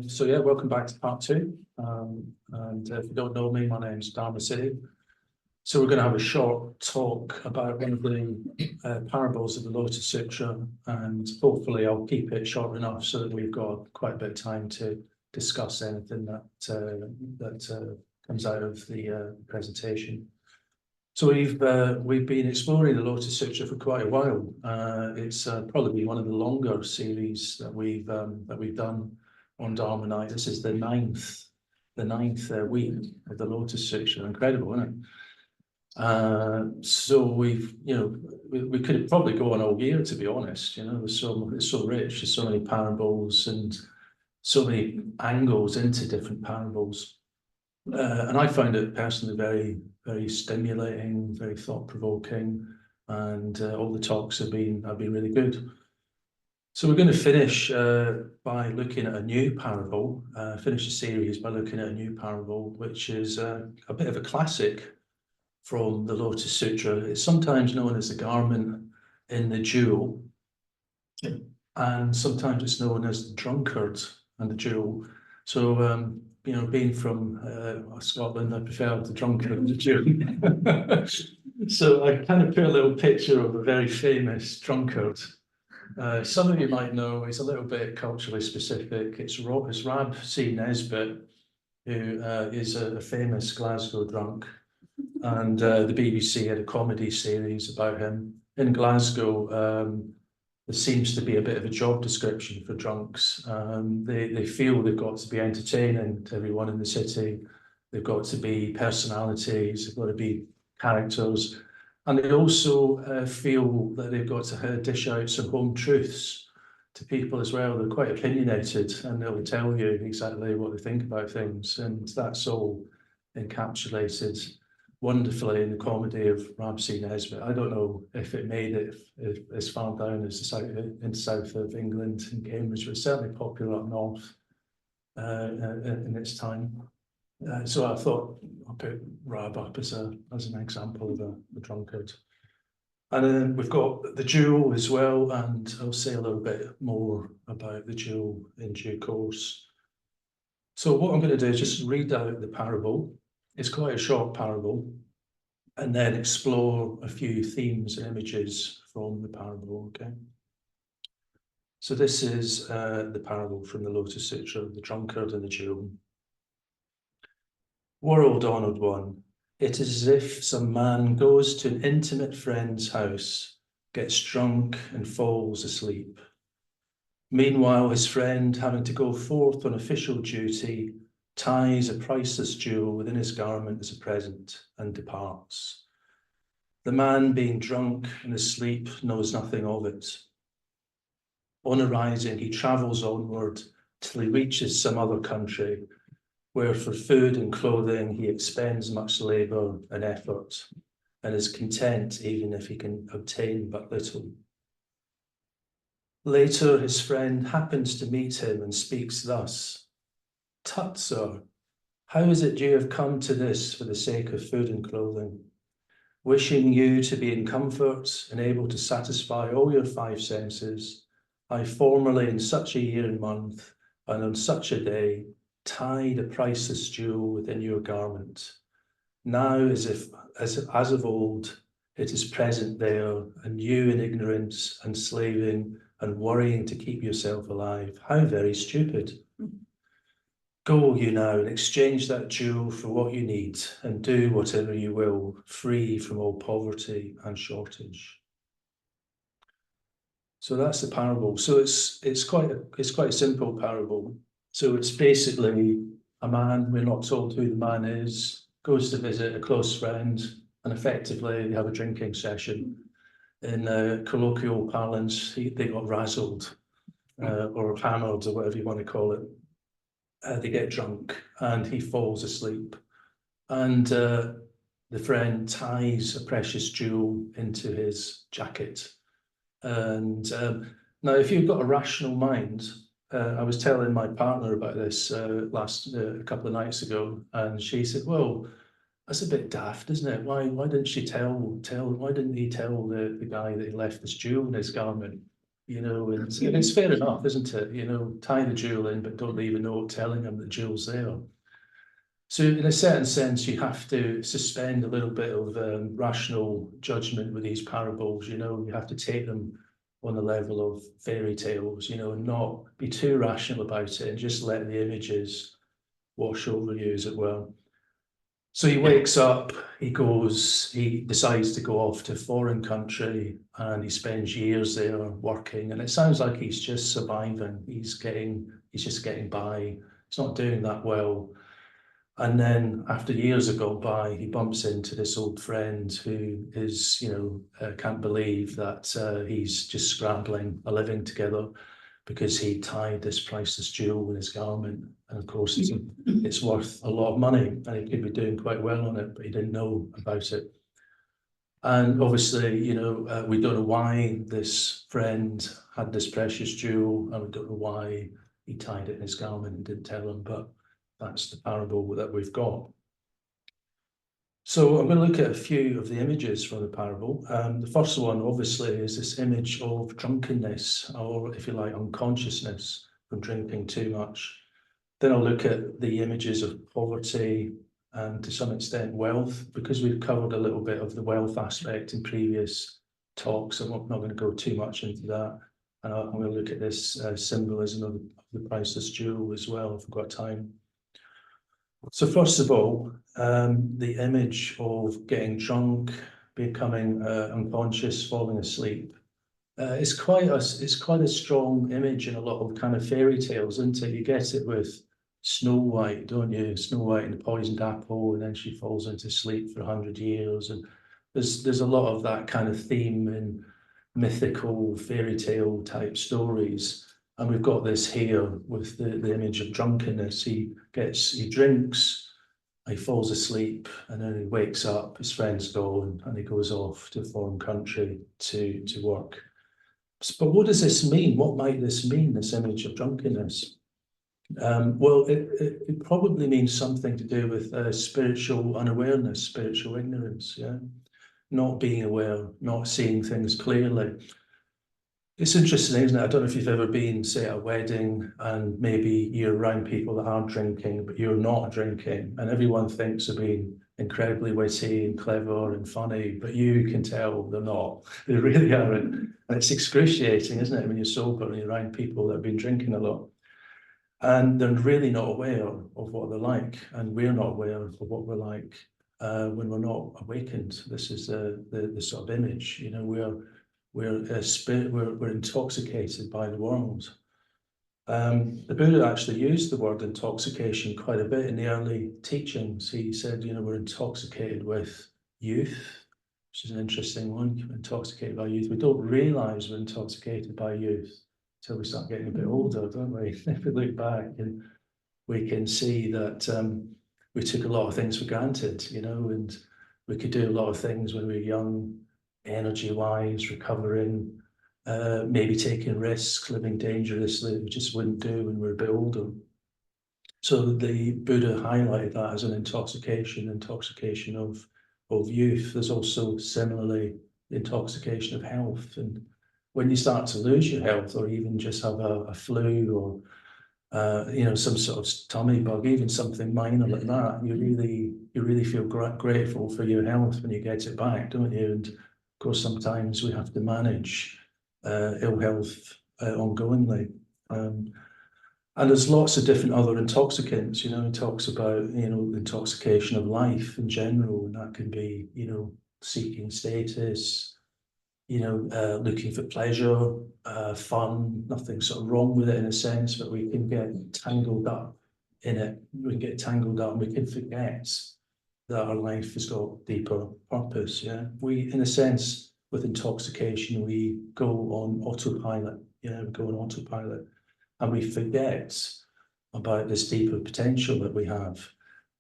So yeah, welcome back to part two. And if you don't know me, my name's Dharmasiddhi. So we're going to have a short talk about one of the parables of the Lotus Sutra, and hopefully I'll keep it short enough so that we've got quite a bit of time to discuss anything that comes out of the presentation. So we've been exploring the Lotus Sutra for quite a while. It's probably one of the longer series that we've done on Dharma Night. This is the ninth week of the Lotus Sutra. Incredible, isn't it? So we could probably go on all year, to be honest. It's so rich. There's so many parables and so many angles into different parables. And I found it personally very, very stimulating, very thought-provoking, and all the talks have been really good. So we're going to finish by looking at a new parable, finish the series by looking at a new parable, which is a bit of a classic from the Lotus Sutra. It's sometimes known as the garment in the jewel, and sometimes it's known as the drunkard and the jewel. So, being from Scotland, I prefer the drunkard and the jewel. So I kind of put a little picture of a very famous drunkard. Some of you might know, he's a little bit culturally specific. It's Rab C. Nesbitt, who is a famous Glasgow drunk. And the BBC had a comedy series about him. In Glasgow, there seems to be a bit of a job description for drunks. They feel they've got to be entertaining to everyone in the city. They've got to be personalities, they've got to be characters. And they also feel that they've got to dish out some home truths to people as well. They're quite opinionated, and they'll tell you exactly what they think about things. And that's all encapsulated wonderfully in the comedy of Rab C. Nesbitt. I don't know if it made it as far down as the south of England in Cambridge, but it's certainly popular up north in its time. So I thought I'll put Rab up as an example of a drunkard. And then we've got the jewel as well, and I'll say a little bit more about the jewel in due course. So what I'm going to do is just read out the parable. It's quite a short parable, and then explore a few themes and images from the parable, okay? So this is the parable from the Lotus Sutra, the drunkard and the jewel. World-honoured one, it is as if some man goes to an intimate friend's house, gets drunk and falls asleep. Meanwhile, his friend, having to go forth on official duty, ties a priceless jewel within his garment as a present and departs. The man, being drunk and asleep, knows nothing of it. On arising, he travels onward till he reaches some other country, where for food and clothing he expends much labour and effort, and is content even if he can obtain but little. Later, his friend happens to meet him and speaks thus: "Tut, sir, how is it you have come to this for the sake of food and clothing? Wishing you to be in comfort and able to satisfy all your five senses, I formerly in such a year and month, and on such a day, tied a priceless jewel within your garment. Now, as of old, it is present there, and you in ignorance and slaving and worrying to keep yourself alive. How very stupid! Go you now and exchange that jewel for what you need, and do whatever you will, free from all poverty and shortage." So that's the parable. So it's quite a simple parable. So it's basically a man, we're not told who the man is, goes to visit a close friend, and effectively they have a drinking session. In colloquial parlance, they got razzled or hammered, or whatever you want to call it. They get drunk and he falls asleep, and the friend ties a precious jewel into his jacket. And now, if you've got a rational mind, I was telling my partner about this a couple of nights ago, and she said, "Well, that's a bit daft, isn't it? Why didn't he tell the guy that he left this jewel in his garment?" you know, and it's fair enough, isn't it? You know, tie the jewel in, but don't leave a note telling him the jewel's there. So in a certain sense, you have to suspend a little bit of rational judgment with these parables. You know, you have to take them on the level of fairy tales, you know, and not be too rational about it and just let the images wash over you, as it were. So he wakes up, he decides to go off to a foreign country, and he spends years there working. And it sounds like he's just surviving. He's just getting by. He's not doing that well. And then after years have gone by, he bumps into this old friend who is, you know, can't believe that he's just scrambling a living together because he tied this priceless jewel in his garment. And of course, it's worth a lot of money, and he could be doing quite well on it, but he didn't know about it. And obviously, you know, we don't know why this friend had this precious jewel, and we don't know why he tied it in his garment and didn't tell him, but that's the parable that we've got. So I'm going to look at a few of the images from the parable. The first one, obviously, is this image of drunkenness, or if you like, unconsciousness from drinking too much. Then I'll look at the images of poverty and to some extent wealth, because we've covered a little bit of the wealth aspect in previous talks. I'm not going to go too much into that. And I'm going to look at this symbolism of the priceless jewel as well, if we've got time. So first of all, the image of getting drunk, becoming unconscious, falling asleep. It's quite a strong image in a lot of kind of fairy tales, isn't it? You get it with Snow White, don't you? Snow White and the poisoned apple, and then she falls into sleep for 100 years. And there's a lot of that kind of theme in mythical fairy tale type stories. And we've got this here with the image of drunkenness. He drinks, he falls asleep, and then he wakes up, his friend's gone, and he goes off to a foreign country to work. But what does this mean? What might this mean, this image of drunkenness? Well, it probably means something to do with spiritual unawareness, spiritual ignorance, yeah? Not being aware, not seeing things clearly. It's interesting, isn't it? I don't know if you've ever been, say, at a wedding, and maybe you're around people that aren't drinking, but you're not drinking, and everyone thinks they're being incredibly witty and clever and funny, but you can tell they're not. They really aren't. And it's excruciating, isn't it, when you're sober and you're around people that have been drinking a lot. And they're really not aware of what they're like, and we're not aware of what we're like when we're not awakened. This is the sort of image, you know, we're intoxicated by the world. The Buddha actually used the word intoxication quite a bit in the early teachings. He said, you know, we're intoxicated with youth, which is an interesting one, intoxicated by youth. We don't realize we're intoxicated by youth until we start getting a bit older, don't we? If we look back, and we can see that we took a lot of things for granted, you know, and we could do a lot of things when we were young, energy-wise, recovering, maybe taking risks, living dangerously, we just wouldn't do when we're a bit older. So the Buddha highlighted that as an intoxication of youth. There's also similarly intoxication of health. And when you start to lose your health, or even just have a flu, or you know, some sort of tummy bug, even something minor like that, you really feel grateful for your health when you get it back, don't you? And of course, sometimes we have to manage ill health ongoingly. And there's lots of different other intoxicants, you know. He talks about, you know, intoxication of life in general, and that can be, you know, seeking status, you know, looking for pleasure, fun, nothing sort of wrong with it in a sense, but we can get tangled up in it. We can get tangled up and we can forget that our life has got deeper purpose, yeah. We, in a sense, with intoxication, we go on autopilot, yeah, we go on autopilot, and we forget about this deeper potential that we have.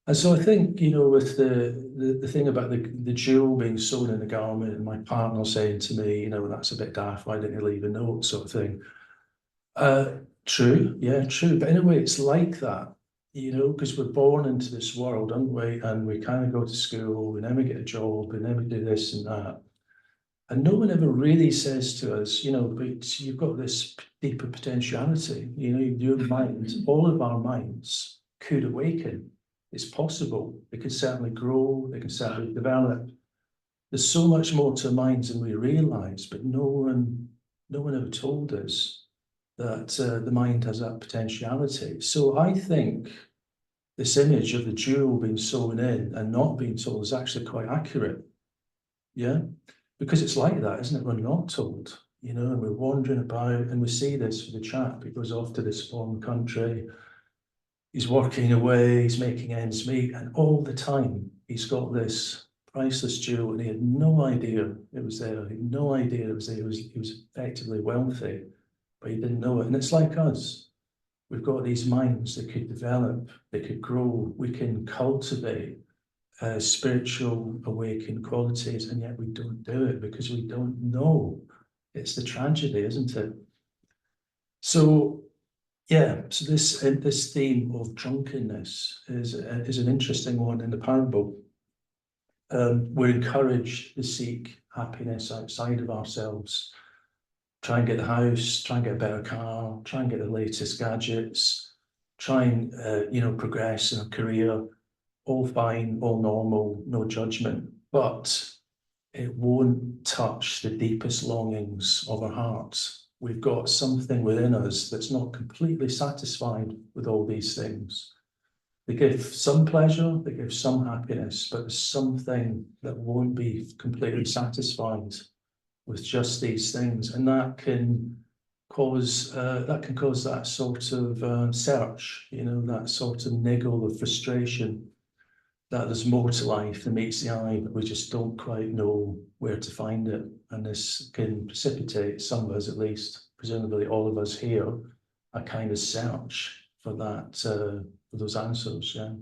And so I think, you know, with the thing about the jewel being sewn in the garment, and my partner saying to me, you know, that's a bit daft, why didn't you leave a note, sort of thing. True, yeah, true. But in a way, it's like that, you know, because we're born into this world, aren't we? And we kind of go to school, and then we get a job, and then we do this and that. And no one ever really says to us, you know, but you've got this deeper potentiality, you know, your mind, all of our minds could awaken. It's possible. They can certainly grow, they can certainly develop. There's so much more to minds than we realize, but no one ever told us that the mind has that potentiality. So I think this image of the jewel being sewn in and not being told is actually quite accurate. Yeah, because it's like that, isn't it? We're not told, you know, and we're wandering about, and we see this for the chap. He goes off to this foreign country, he's working away, he's making ends meet, and all the time he's got this priceless jewel, and he had no idea it was there. He had no idea it was there. He was effectively wealthy, but he didn't know it. And it's like us. We've got these minds that could develop, they could grow, we can cultivate spiritual awakened qualities, and yet we don't do it because we don't know. It's the tragedy, isn't it? So yeah, so this theme of drunkenness is an interesting one in the parable. We're encouraged to seek happiness outside of ourselves. Try and get the house, try and get a better car, try and get the latest gadgets, try and progress in a career. All fine, all normal, no judgment, but it won't touch the deepest longings of our hearts. We've got something within us that's not completely satisfied with all these things. They give some pleasure, they give some happiness, but there's something that won't be completely satisfied with just these things, and that can cause that sort of search, you know, that sort of niggle of frustration, that there's more to life than meets the eye, but we just don't quite know where to find it. And this can precipitate, some of us at least, presumably all of us here, a kind of search for that, for those answers. Yeah.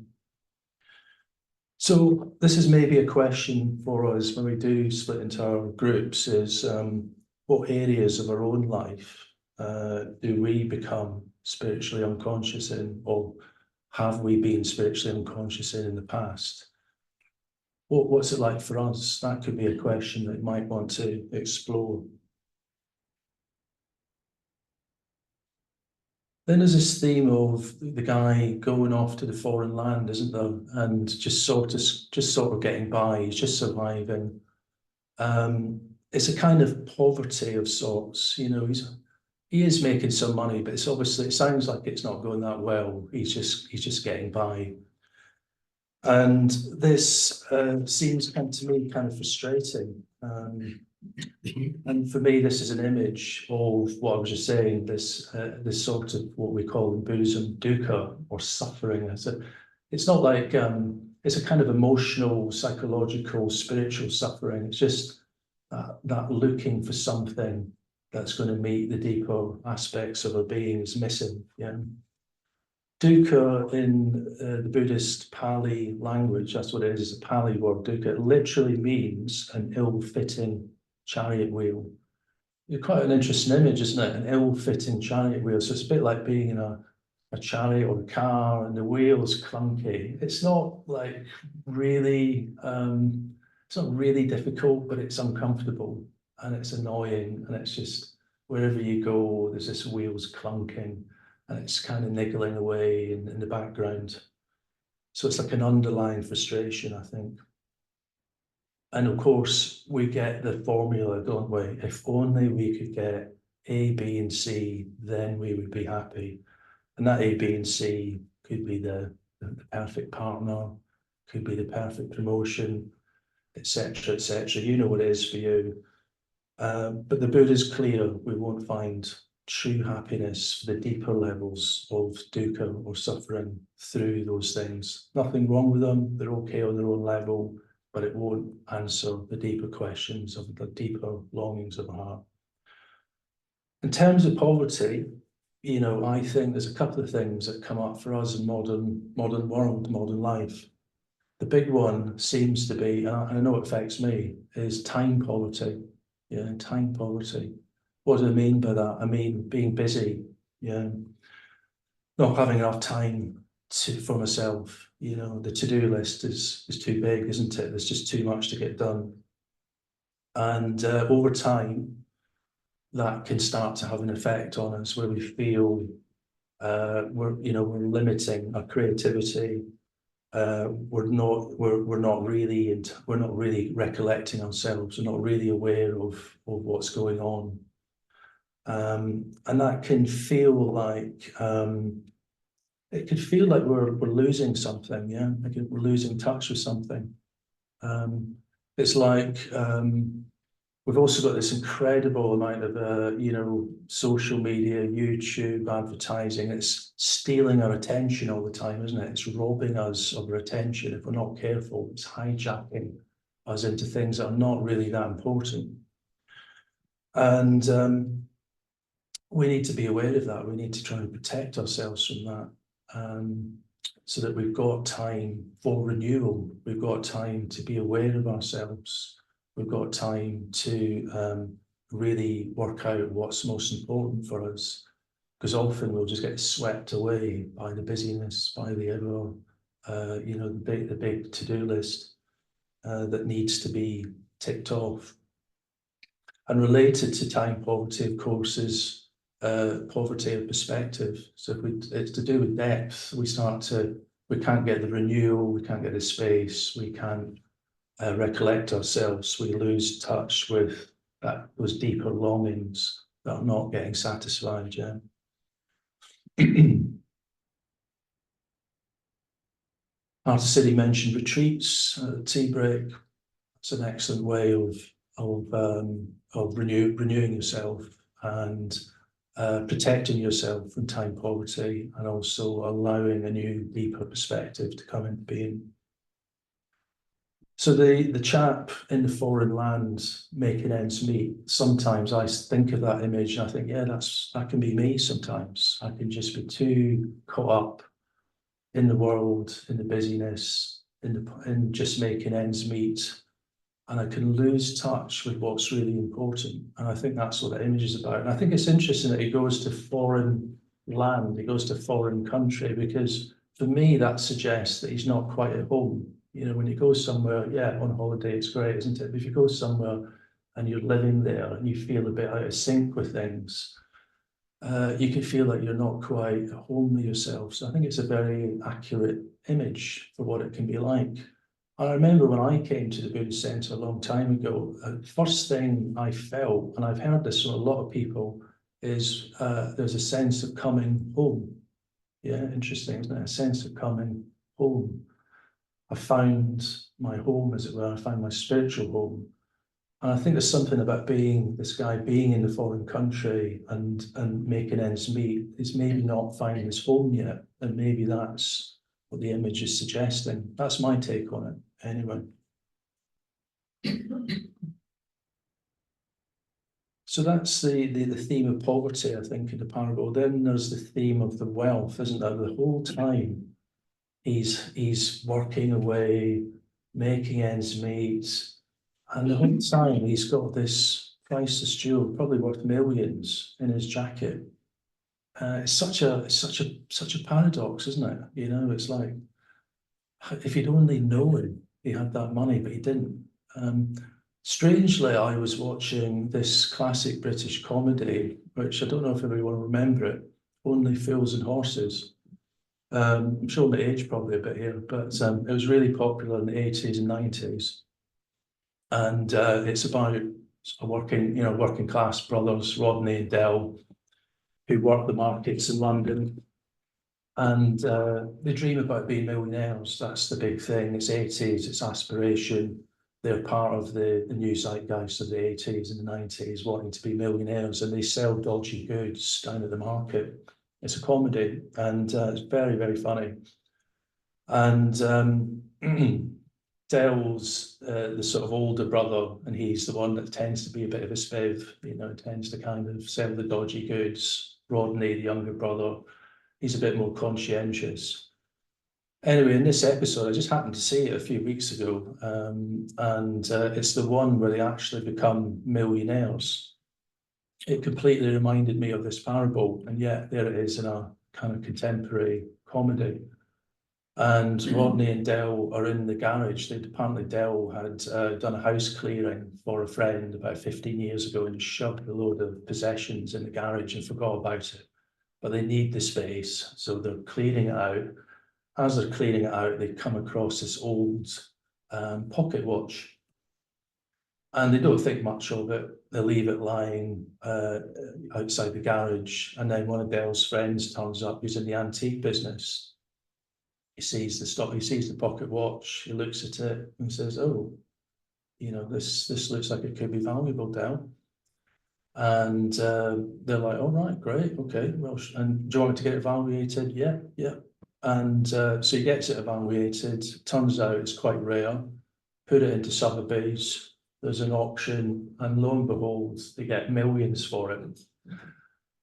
So this is maybe a question for us when we do split into our groups: is what areas of our own life do we become spiritually unconscious in, or have we been spiritually unconscious in the past? What's it like for us? That could be a question that you might want to explore. Then there's this theme of the guy going off to the foreign land, isn't there? And just sort of getting by. He's just surviving. It's a kind of poverty of sorts. You know, he is making some money, but it's obviously, it sounds like it's not going that well. He's just getting by. And this seems to me kind of frustrating. And for me, this is an image of what I was just saying, this sort of what we call in Buddhism dukkha, or suffering. It's not like, it's a kind of emotional, psychological, spiritual suffering. It's just that looking for something that's going to meet the deeper aspects of our being is missing. Yeah. Dukkha in the Buddhist Pali language, that's what it is, it's a Pali word, dukkha. It literally means an ill-fitting chariot wheel. It's quite an interesting image, isn't it? An ill-fitting chariot wheel. So it's a bit like being in a chariot or a car and the wheel's clunky. It's not like really, it's not really difficult, but it's uncomfortable and it's annoying, and it's just wherever you go, there's this wheel's clunking and it's kind of niggling away in the background. So it's like an underlying frustration, I think. And of course, we get the formula, don't we? If only we could get A, B, and C, then we would be happy. And that A, B, and C could be the perfect partner, could be the perfect promotion, etc., etc. You know what it is for you. But the Buddha's clear, we won't find true happiness for the deeper levels of dukkha or suffering through those things. Nothing wrong with them, they're okay on their own level, but it won't answer the deeper questions of the deeper longings of the heart. In terms of poverty, you know, I think there's a couple of things that come up for us in modern world, modern life. The big one seems to be, and I know it affects me, is time poverty. Yeah, time poverty. What do I mean by that? I mean being busy, yeah, not having enough time for myself. You know, the to-do list is too big, isn't it? There's just too much to get done. And over time, that can start to have an effect on us where we feel we're limiting our creativity. We're not really recollecting ourselves. We're not really aware of what's going on. And that can feel like it could feel like we're losing something, yeah. Like we're losing touch with something. It's like we've also got this incredible amount of social media, YouTube, advertising. It's stealing our attention all the time, isn't it? It's robbing us of our attention if we're not careful. It's hijacking us into things that are not really that important. And we need to be aware of that. We need to try and protect ourselves from that, so that we've got time for renewal. We've got time to be aware of ourselves. We've got time to really work out what's most important for us, because often we'll just get swept away by the busyness, by the ever, the big to-do list that needs to be ticked off. And related to time poverty, of course, is poverty of perspective. So it's to do with depth. We can't get the renewal, we can't get the space, we can't recollect ourselves. We lose touch with those deeper longings that are not getting satisfied. Yeah. Dharmasiddhi mentioned retreats, tea break. It's an excellent way of renewing yourself and protecting yourself from time poverty, and also allowing a new, deeper perspective to come into being. So the chap in the foreign land making ends meet, sometimes I think of that image and I think, yeah, that can be me sometimes. I can just be too caught up in the world, in the busyness, in just making ends meet, and I can lose touch with what's really important. And I think that's what the image is about. And I think it's interesting that he goes to foreign land, he goes to foreign country, because for me, that suggests that he's not quite at home. You know, when you go somewhere, yeah, on holiday, it's great, isn't it? But if you go somewhere and you're living there and you feel a bit out of sync with things, you can feel like you're not quite at home with yourself. So I think it's a very accurate image for what it can be like. I remember when I came to the Buddhist Center a long time ago, the first thing I felt, and I've heard this from a lot of people, is there's a sense of coming home. Yeah, interesting, isn't it? A sense of coming home. I found my home, as it were. I found my spiritual home. And I think there's something about this guy being in the foreign country and making ends meet. He's maybe not finding his home yet. And maybe that's what the image is suggesting. That's my take on it, anyway. So that's the theme of poverty, I think, in the parable. Then there's the theme of the wealth, isn't there? The whole time he's working away, making ends meet, and the whole time he's got this priceless jewel, probably worth millions, in his jacket. It's such a paradox, isn't it? You know, it's like, if he'd only known he had that money, but he didn't. Strangely, I was watching this classic British comedy, which I don't know if everyone will remember it, Only Fools and Horses. I'm showing my age probably a bit here, but it was really popular in the 80s and 90s. And it's about working class brothers, Rodney and Dell, who work the markets in London. And they dream about being millionaires. That's the big thing. It's 80s, it's aspiration. They're part of the new zeitgeist of the 80s and the 90s, wanting to be millionaires, and they sell dodgy goods down at the market. It's a comedy, and it's very, very funny. And Dell's the sort of older brother, and he's the one that tends to be a bit of a spiv, tends to kind of sell the dodgy goods. Rodney, the younger brother, he's a bit more conscientious. Anyway, in this episode, I just happened to see it a few weeks ago, and it's the one where they actually become millionaires. It completely reminded me of this parable, and yet there it is in a kind of contemporary comedy. And Rodney and Dell are in the garage. Apparently Dell had done a house clearing for a friend about 15 years ago and shoved a load of possessions in the garage and forgot about it. But they need the space, so they're clearing it out. As they're clearing it out, they come across this old pocket watch. And they don't think much of it. They leave it lying outside the garage. And then one of Dell's friends turns up, who's in the antique business. He sees the pocket watch, he looks at it and says, oh, this looks like it could be valuable, Dell. And they're like, all right, great, okay, well, and do you want it to get evaluated? Yeah. And so he gets it evaluated. Turns out it's quite rare. Put it into Sotheby's. There's an auction, and lo and behold, they get millions for it.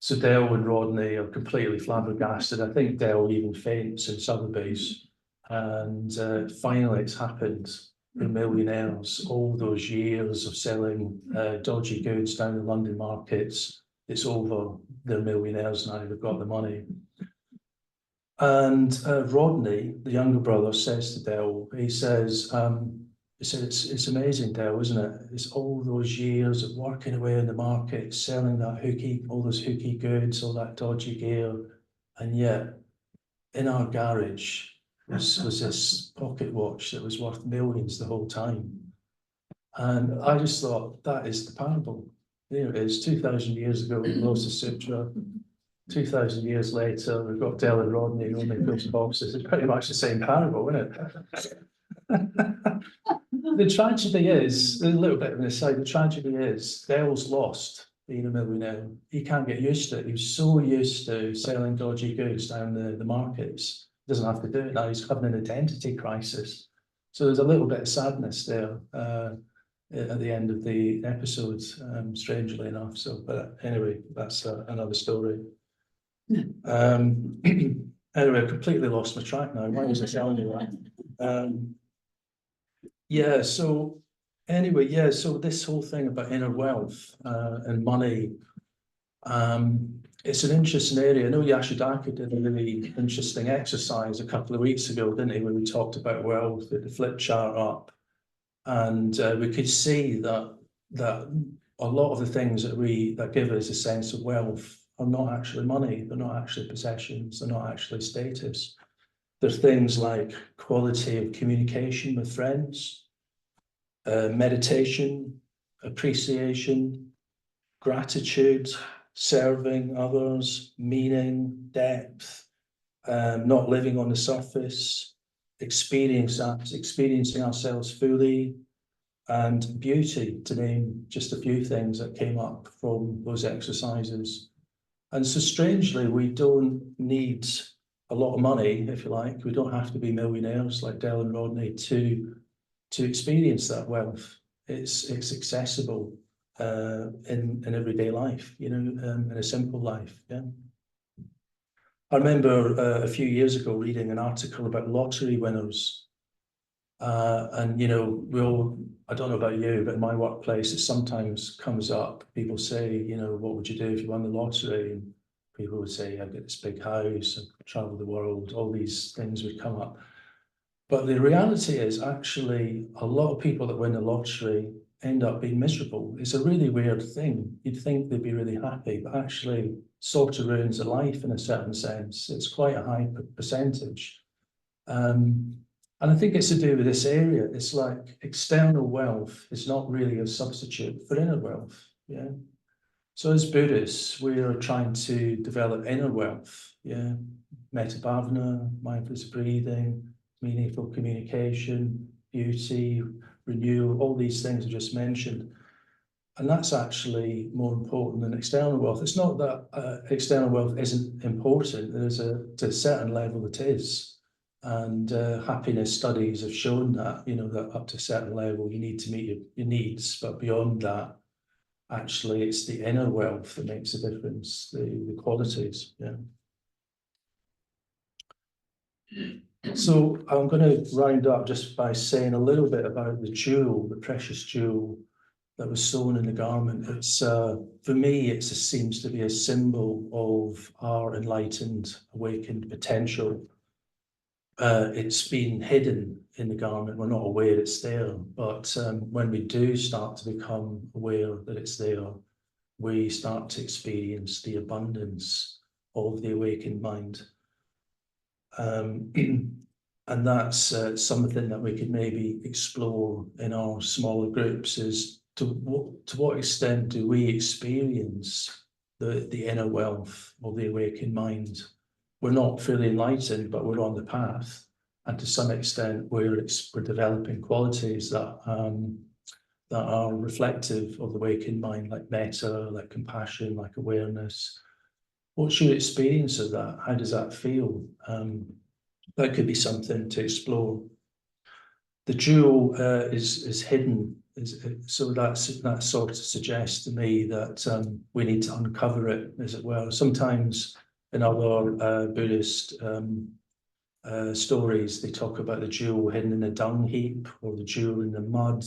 So Dell and Rodney are completely flabbergasted. I think Dell even faints in Sotheby's. And finally, it's happened. They're millionaires. All those years of selling dodgy goods down the London markets, it's over. They're millionaires now. They've got the money. And Rodney, the younger brother, says to Dell, he says, it's amazing, Dell, isn't it? It's all those years of working away in the market, selling all those hooky goods, all that dodgy gear. And yet, in our garage was this pocket watch that was worth millions the whole time. And I just thought, that is the parable. There it is, 2,000 years ago, Lotus Sutra. 2,000 years later, we've got Dell and Rodney owning those boxes. It's pretty much the same parable, isn't it? The tragedy is, a little bit of an aside, the tragedy is Dell's lost being a millionaire. He can't get used to it. He was so used to selling dodgy goods down the markets. He doesn't have to do it now. He's having an identity crisis. So there's a little bit of sadness there at the end of the episode, strangely enough. So, but anyway, that's another story. Anyway, I completely lost my track now. Why was I telling you that? Yeah, so anyway, yeah, so this whole thing about inner wealth and money, it's an interesting area. I know Yashodaka did a really interesting exercise a couple of weeks ago, didn't he, when we talked about wealth, with the flip chart up. And we could see that a lot of the things that give us a sense of wealth are not actually money, they're not actually possessions, they're not actually status. There's things like quality of communication with friends, meditation, appreciation, gratitude, serving others, meaning, depth, not living on the surface, experiencing ourselves fully, and beauty, to name just a few things that came up from those exercises. And so strangely, we don't need a lot of money, if you like. We don't have to be millionaires like Dell and Rodney to experience that wealth. It's accessible in everyday life, in a simple life. Yeah. I remember a few years ago reading an article about lottery winners. And I don't know about you, but in my workplace, it sometimes comes up. People say, what would you do if you won the lottery? And people would say, I'd get this big house, I'd travel the world, all these things would come up. But the reality is actually a lot of people that win the lottery end up being miserable. It's a really weird thing. You'd think they'd be really happy, but actually sort of ruins their life in a certain sense. It's quite a high percentage. And I think it's to do with this area. It's like external wealth is not really a substitute for inner wealth. Yeah. So as Buddhists, we are trying to develop inner wealth. Yeah. Metta bhavana, mindfulness breathing, meaningful communication, beauty, renewal, all these things I just mentioned. And that's actually more important than external wealth. It's not that external wealth isn't important. To a certain level it is. And happiness studies have shown that, that up to a certain level you need to meet your needs, but beyond that, actually it's the inner wealth that makes a difference, the qualities. Yeah. So I'm going to round up just by saying a little bit about the jewel, the precious jewel that was sewn in the garment. It's for me, it seems to be a symbol of our enlightened, awakened potential. it's been hidden in the garment. We're not aware it's there, but when we do start to become aware that it's there, we start to experience the abundance of the awakened mind. And that's something that we could maybe explore in our smaller groups, is to what extent do we experience the inner wealth of the awakened mind? We're not fully enlightened, but we're on the path. And to some extent, we're developing qualities that are reflective of the awakened mind, like metta, like compassion, like awareness. What's your experience of that? How does that feel? That could be something to explore. The jewel is hidden, so that sort of suggests to me that we need to uncover it, as it were. Sometimes in other Buddhist stories, they talk about the jewel hidden in a dung heap or the jewel in the mud.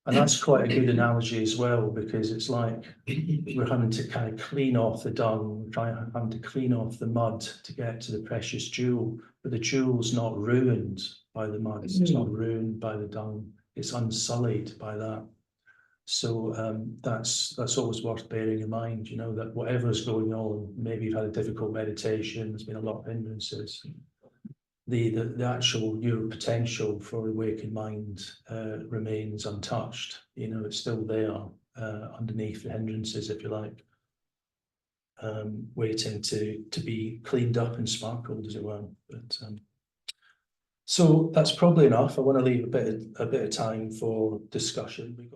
And that's quite a good analogy as well, because it's like we're having to kind of clean off the dung, having to clean off the mud to get to the precious jewel. But the jewel's not ruined by the mud, it's not ruined by the dung, it's unsullied by that. So that's always worth bearing in mind, you know, that whatever's going on, maybe you've had a difficult meditation, there's been a lot of hindrances. The actual your potential for awakened mind remains untouched. You know, it's still there underneath the hindrances, if you like, waiting to be cleaned up and sparkled, as it were. But so that's probably enough. I want to leave a bit of time for discussion.